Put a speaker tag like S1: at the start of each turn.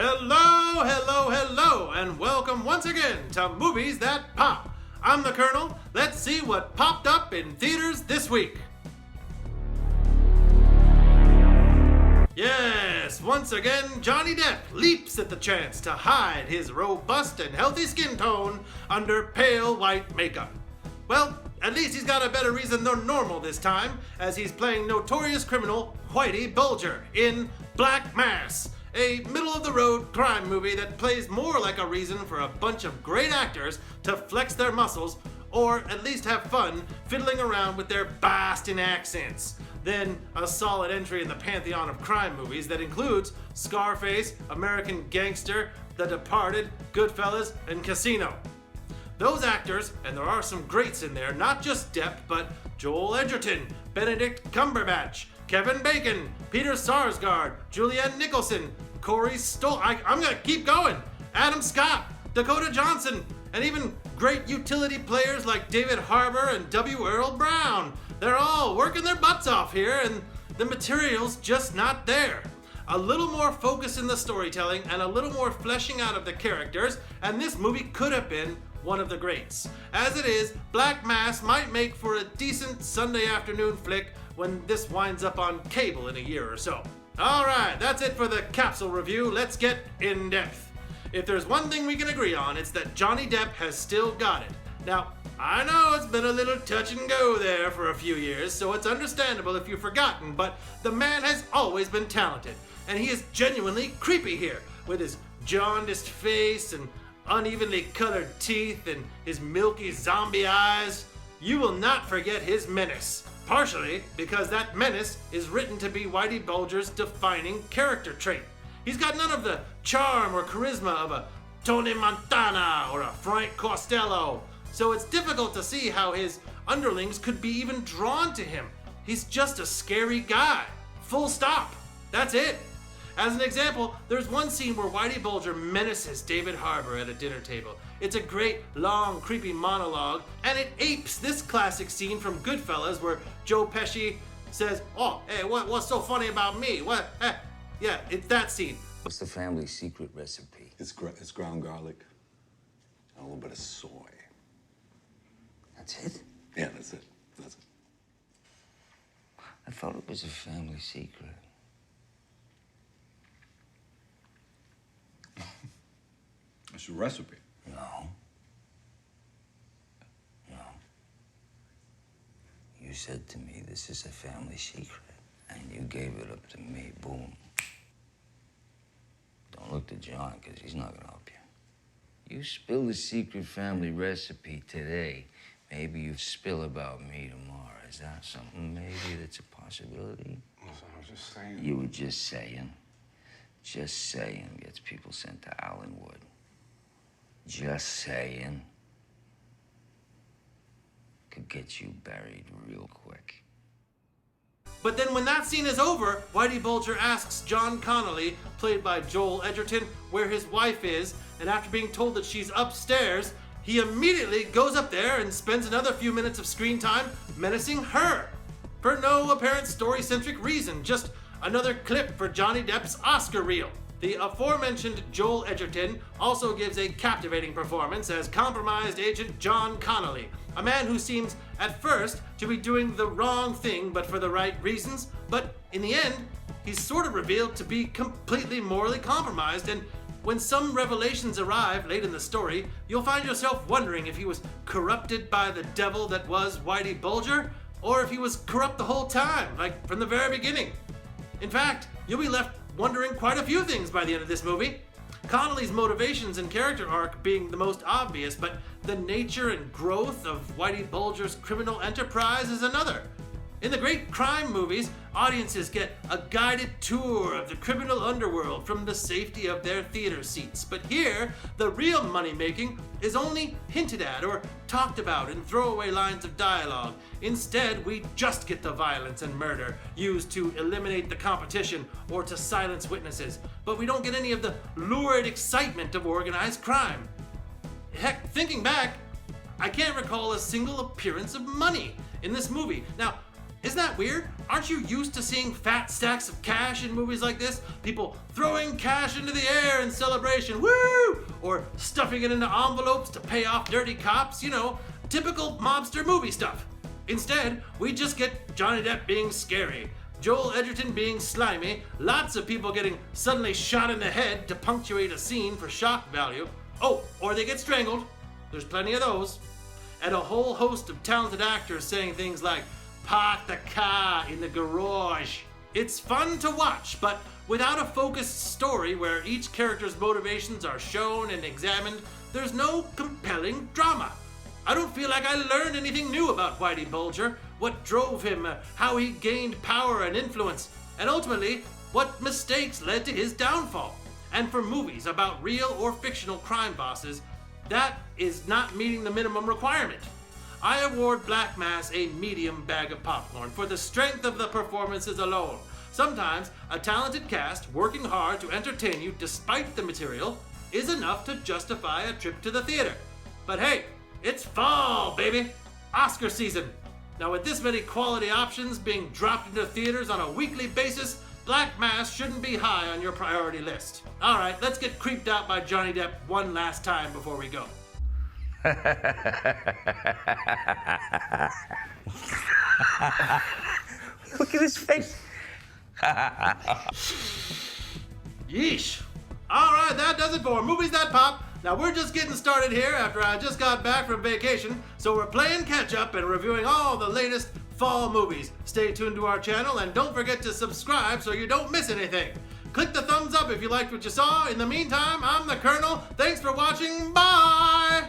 S1: Hello, hello, hello, and welcome once again to Movies That Pop. I'm the Kernel. Let's see what popped up in theaters this week. Yes, once again, Johnny Depp leaps at the chance to hide his robust and healthy skin tone under pale white makeup. Well, at least he's got a better reason than normal this time, as he's playing notorious criminal Whitey Bulger in Black Mass, a middle-of-the-road crime movie that plays more like a reason for a bunch of great actors to flex their muscles, or at least have fun fiddling around with their Boston accents, than a solid entry in the pantheon of crime movies that includes Scarface, American Gangster, The Departed, Goodfellas, and Casino. Those actors, and there are some greats in there, not just Depp, but Joel Edgerton, Benedict Cumberbatch, Kevin Bacon, Peter Sarsgaard, Julianne Nicholson, Corey Stoll, I'm gonna keep going, Adam Scott, Dakota Johnson, and even great utility players like David Harbour and W. Earl Brown. They're all working their butts off here, and the material's just not there. A little more focus in the storytelling and a little more fleshing out of the characters, and this movie could have been one of the greats. As it is, Black Mass might make for a decent Sunday afternoon flick when this winds up on cable in a year or so. Alright, that's it for the capsule review. Let's get in depth. If there's one thing we can agree on, it's that Johnny Depp has still got it. Now, I know it's been a little touch and go there for a few years, so it's understandable if you've forgotten, but the man has always been talented, and he is genuinely creepy here, with his jaundiced face and unevenly colored teeth and his milky zombie eyes. You will not forget his menace, partially because that menace is written to be Whitey Bulger's defining character trait. He's got none of the charm or charisma of a Tony Montana or a Frank Costello, so it's difficult to see how his underlings could be even drawn to him. He's just a scary guy. Full stop. That's it. As an example, there's one scene where Whitey Bulger menaces David Harbour at a dinner table. It's a great, long, creepy monologue, and it apes this classic scene from Goodfellas where Joe Pesci says, "Oh, hey, what's so funny about me? What? Yeah, it's that scene."
S2: What's the family secret recipe?
S3: It's ground garlic and a little bit of soy.
S2: That's it?
S3: Yeah, that's it. That's it.
S2: I thought it was a family secret.
S3: It's your recipe.
S2: No. You said to me, this is a family secret, and you gave it up to me. Boom. Don't look to John, because he's not gonna help you. You spill the secret family recipe today, maybe you spill about me tomorrow. Is that something maybe that's a possibility?
S3: Listen, I was just saying.
S2: You were just saying. Just saying gets people sent to Allenwood. Just saying could get you buried real quick.
S1: But then when that scene is over, Whitey Bulger asks John Connolly, played by Joel Edgerton, where his wife is, and after being told that she's upstairs, he immediately goes up there and spends another few minutes of screen time menacing her. For no apparent story-centric reason, just another clip for Johnny Depp's Oscar reel. The aforementioned Joel Edgerton also gives a captivating performance as compromised agent John Connolly, a man who seems at first to be doing the wrong thing but for the right reasons, but in the end, he's sort of revealed to be completely morally compromised, and when some revelations arrive late in the story, you'll find yourself wondering if he was corrupted by the devil that was Whitey Bulger, or if he was corrupt the whole time, like from the very beginning. In fact, you'll be left wondering quite a few things by the end of this movie. Connolly's motivations and character arc being the most obvious, but the nature and growth of Whitey Bulger's criminal enterprise is another. In the great crime movies, audiences get a guided tour of the criminal underworld from the safety of their theater seats. But here, the real money-making is only hinted at or talked about in throwaway lines of dialogue. Instead, we just get the violence and murder used to eliminate the competition or to silence witnesses. But we don't get any of the lurid excitement of organized crime. Heck, thinking back, I can't recall a single appearance of money in this movie. Now, Isn't that weird? Aren't you used to seeing fat stacks of cash in movies like this? People throwing cash into the air in celebration, woo! Or stuffing it into envelopes to pay off dirty cops, you know, typical mobster movie stuff. Instead, we just get Johnny Depp being scary, Joel Edgerton being slimy, lots of people getting suddenly shot in the head to punctuate a scene for shock value. Oh, or they get strangled. There's plenty of those. And a whole host of talented actors saying things like, "Park the car in the garage." It's fun to watch, but without a focused story where each character's motivations are shown and examined, there's no compelling drama. I don't feel like I learned anything new about Whitey Bulger, what drove him, how he gained power and influence, and ultimately, what mistakes led to his downfall. And for movies about real or fictional crime bosses, that is not meeting the minimum requirement. I award Black Mass a medium bag of popcorn for the strength of the performances alone. Sometimes a talented cast working hard to entertain you despite the material is enough to justify a trip to the theater. But hey, it's fall, baby! Oscar season. Now with this many quality options being dropped into theaters on a weekly basis, Black Mass shouldn't be high on your priority list. Alright, let's get creeped out by Johnny Depp one last time before we go.
S2: Look at his face.
S1: Yeesh. Alright, that does it for Movies That Pop. Now we're just getting started here after I just got back from vacation, so we're playing catch up and reviewing all the latest fall movies. Stay tuned to our channel and don't forget to subscribe so you don't miss anything. Click the thumbs up if you liked what you saw. In the meantime, I'm the Kernel. Thanks for watching. Bye!